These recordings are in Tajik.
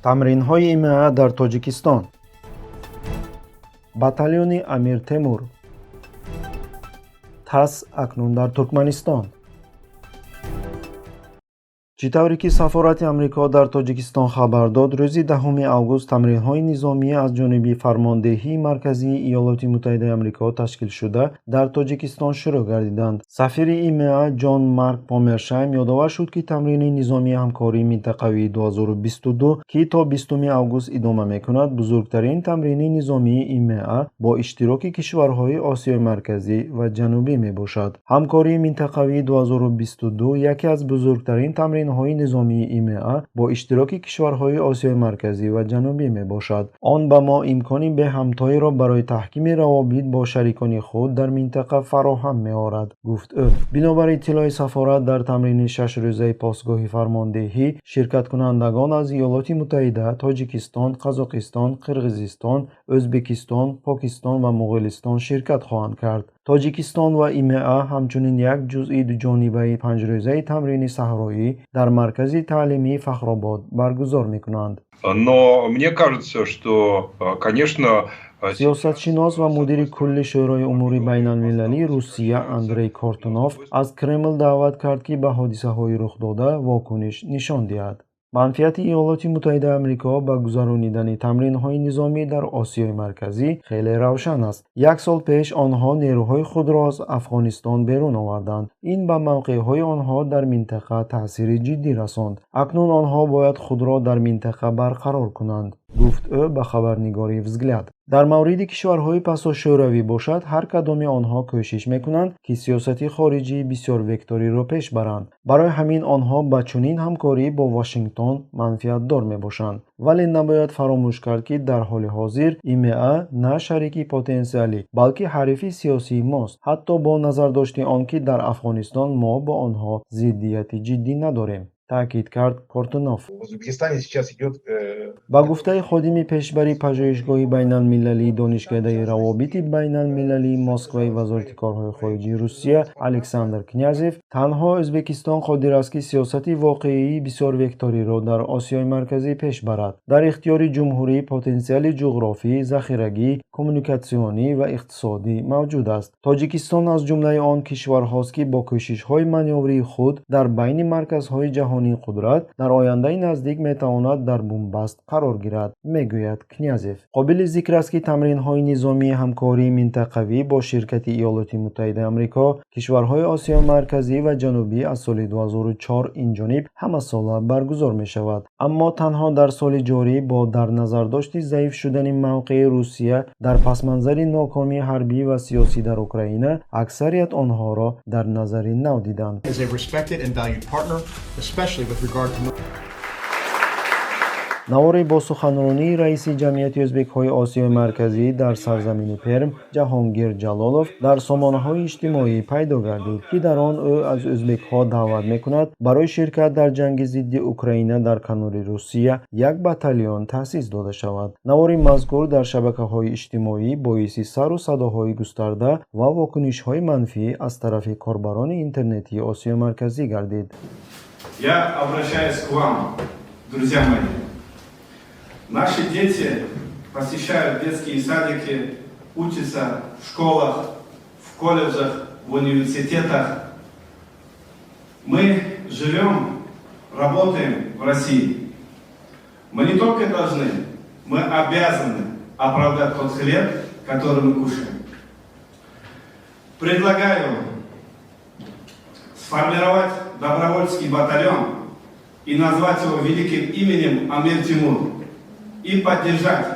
тамринҳои ИМА дар Тоҷикистон. Батальони Амир Темур. ТАСС акнун дар Туркманистон. чӣ тавре ки сафорати Амрико дар Тоҷикистон хабар дод, рӯзи 10 август тамринҳои низомӣ аз ҷониби Фармондеҳии Марказии Иёлоти Муттаҳидаи Амрико ташкил шуда дар Тоҷикистон шурӯъ гардиданд. Сафири ИМА Ҷон Марк Помершайм ёдовар шуд, ки тамрини низомии ҳамкории минтақавии 2022, ки то 20 август идома мекунад, бузургтарин тамрини низомии ИМА бо иштироки кишварҳои Осиёи Марказӣ ва Ҷанубӣ мебошад. Ҳамкории минтақавии 2022 яке аз бузургтарин тамринҳои низомии ИМА бо иштироки кишварҳои Осиёи Марказӣ ва Ҷанубӣ мебошад. Он ба мо имкони беҳамтоиро барои таҳкими равобит бо шарикони худ дар минтақа фароҳам меорад, гуфт ӯ. Бинобар иттилои сафорат, дар тамрини 6-рӯзаи посгоҳи фармондеҳӣ ширкаткунандагон аз Иёлоти Муттаҳида, Тоҷикистон, Қазоқистон, Қирғизистон, Ӯзбекистон, Покистон ва Муғулистон ширкат хоҳанд кард. Тоҷикистон ва ИМА ҳамчунин як ҷузъи дуҷонибаи 5-рӯзаи тамрини саҳроӣ дар маркази таълимии Фахробод баргузор мекунанд. Но мне кажется, что, конечно, сиёсатшинос ва мудири кулли шӯрои умури байналмилалии Русия Андрей Кортунов аз Кремл даъват кард, ки ба ҳодисаҳои рухдода вокуниш нишон диҳад. манфиати Иёлоти Муттаҳидаи Амрико ба гузаронидани тамринҳои низомӣ дар Осиёи Марказӣ хеле равшан аст. Як сол пеш онҳо нерӯҳои худро аз Афғонистон берун оварданд. Ин ба мавқеъҳои онҳо дар минтақа таъсири ҷиддӣ расонд. Акнун онҳо бояд худро дар минтақа барқарор кунанд, гуфт ӯ ба хабарнигори «Взгляд». дар мавриди кишварҳои пасошӯравӣ бошад, ҳар кадоми онҳо кӯшиш мекунанд, ки сиёсати хориҷии бисёрвекториро пеш баранд. барои ҳамин онҳо ба чунин ҳамкорӣ бо Вашингтон манфиатдор мебошанд. вале набояд фаромӯш кард, ки дар ҳоли ҳозир ИМА на шарики потенсиалӣ, балки ҳарифи сиёсии мост, ҳатто бо назардошти он, ки дар Афғонистон мо бо онҳо зиддияти ҷиддӣ надорем, таъкид кард Кортунов. ба гуфтаи ходими пешбари пажӯҳишгоҳи байналмилалии донишкадаи равобити байналмилалии Москваи вазорати корҳои хориҷии Русия Александр Князев, танҳо Ӯзбекистон қодир аст, ки сиёсати воқеии бисёрвекториро дар Осиёи Марказӣ пеш барад. дар ихтиёри ҷумҳурӣ потенсиали ҷуғрофӣ, захирагӣ, коммуникатсионӣ ва иқтисодӣ мавҷуд аст. Тоҷикистон аз ҷумлаи он кишварҳост, ки бо кӯшишҳои манёврии худ дар байни марказҳои ҷаҳонии қудрат дар ояндаи наздик метавонад дар бумбаст қарор гирад, мегӯяд Князев. қобили зикр аст, ки тамринҳои низомии ҳамкории минтақавӣ бо ширкати Иёлоти Муттаҳидаи Амрико, кишварҳои Осиёи Марказӣ ва Ҷанубӣ аз соли 2004 инҷониб ҳамасола баргузор мешавад. аммо танҳо дар соли ҷорӣ бо дар назардошти заиф шудани мавқеи Русия дар пасманзари нокомии ҳарбӣ ва сиёсӣ дар Украина, аксарият онҳоро дар назари нав диданд. навори бо суханронии раиси ҷамъияти ӯзбекҳои Осиёи Марказӣ дар сарзамини Перм Ҷаҳонгир Ҷалолов дар сомонаҳои иҷтимоӣ пайдо гардид, ки дар он ӯ аз ӯзбекҳо даъват мекунад барои ширкат дар ҷанги зидди Украина дар канори Русия як батальон таъсис дода шавад. навори мазкур дар шабакаҳои иҷтимоӣ боиси сару садоҳои густарда ва вокунишҳои манфӣ аз тарафи корбарони интернетии Осиёи Марказӣ гардид. Я обращаюсь к вам, друзья мои. Наши дети посещают детские садики, учатся в школах, в колледжах, в университетах. Мы живем, работаем в России. Мы не только должны, мы обязаны оправдать тот хлеб, который мы кушаем. Предлагаю сформировать добровольческий батальон и назвать его великим именем Амир Темур и поддержать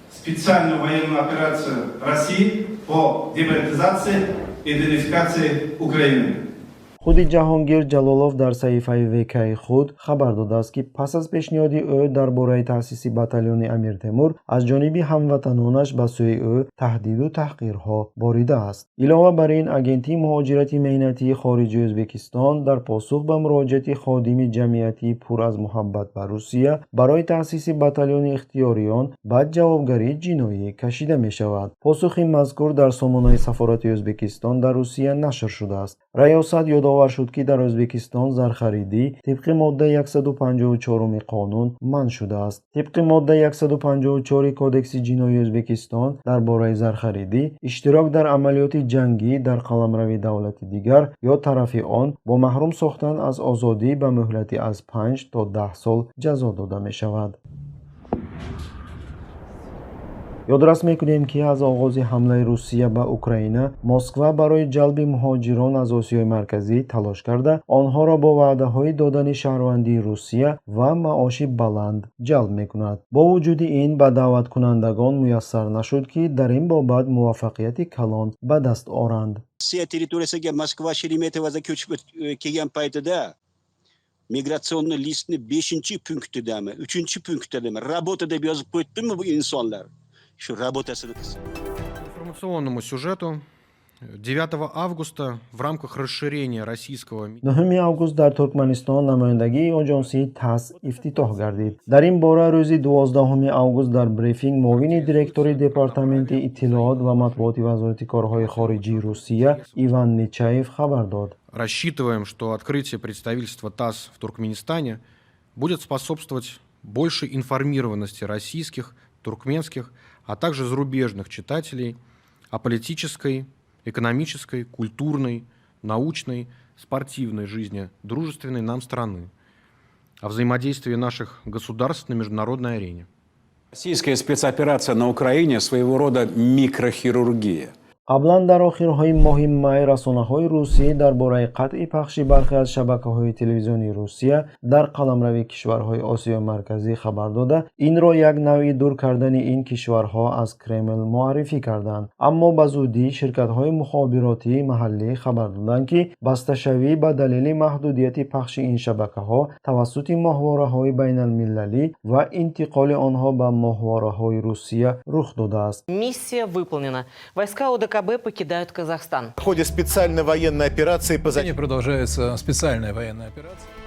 специальную военную операцию России по демилитаризации и денацификации Украины. худи Ҷаҳонгир Ҷалолов дар саҳифаи ВК-и худ хабар додааст, ки пас аз пешниҳоди ӯ дар бораи таъсиси батальони Амир Темур аз ҷониби ҳамватанонаш ба сӯи ӯ таҳдиду таҳқирҳо боридааст. илова бар ин, агентии муҳоҷирати меҳнатии хориҷии Ӯзбекистон дар посух ба муроҷиати ходими ҷамъияти пур аз муҳаббат ба Русия барои таъсиси батальони ихтиёриён ба ҷавобгарии ҷиноӣ кашида мешавад. посухи мазкур дар сомонаи сафорати Ӯзбекистон дар Русия нашр шудааст. раёсат ёдовар изовар шуд, ки дар Ӯзбекистон зархаридӣ тибқи моддаи 154 қонун манъ шудааст. Тибқи моддаи 154 Кодекси ҷиноии Ӯзбекистон дар бораи зархаридӣ, иштирок дар амалиёти ҷангӣ дар қаламрави давлати дигар ё тарафи он бо маҳрум сохтан аз озодӣ ба муҳлати аз 5 то 10 сол ҷазо дода мешавад. ёдрас мекунем, ки аз оғози ҳамлаи Русия ба Украина, Москва барои ҷалби муҳоҷирон аз Осиёи Марказӣ талош карда, онҳоро бо ваъдаҳои додани шаҳрвандии Русия ва маоши баланд ҷалб мекунад. Бо вуҷуди ин ба даъваткунандагон муяссар нашуд, ки дар ин бобат муваффақияти калон ба даст оранд. Rossiya territoriyasiga Moskva Sheremetyevoda ko'chib kelgan paytida migratsion listni 5-punktidami, 3-punktidami, работа deb yozib qo'ydimi bu insonlar? Shu работасini qilsin. Информационному сюжету 9 августа в рамках расширения российского 9 август дар Туркманистон намояндагии оҷонсии ТАСС ифтитоҳ гардид. Дар ин бора рӯзи 12 август дар брифинг муовини директори Департаменти иттилоот ва матбуоти Вазорати корҳои хориҷии Русия Иван Нечаев хабар дод. Рассчитываем, что открытие представительства ТАСС в Туркменистане будет способствовать большей информированности российских, туркменских, а также зарубежных читателей о политической, экономической, культурной, научной, спортивной жизни дружественной нам страны, о взаимодействии наших государств на международной арене. Российская спецоперация на Украине своего рода микрохирургия. қаблан дар охирҳои моҳи май расонаҳои русӣ дар бораи қатъи пахши бархе аз шабакаҳои телевизионии Русия дар қаламрави кишварҳои Осиёи Марказӣ хабар дода, инро як навъи дур кардани ин кишварҳо аз Кремл муаррифӣ карданд. Аммо ба зудӣ ширкатҳои мухобиротии маҳаллӣ хабар доданд, ки басташавӣ ба далели маҳдудияти пахши ин шабакаҳо тавассути моҳвораҳои байналмилалӣ ва интиқоли онҳо ба моҳвораҳои Русия рух додааст. Миссия выполнена. Войска ОДКБ покидают Казахстан. В ходе специальной военной операции по Продолжается специальная военная операция.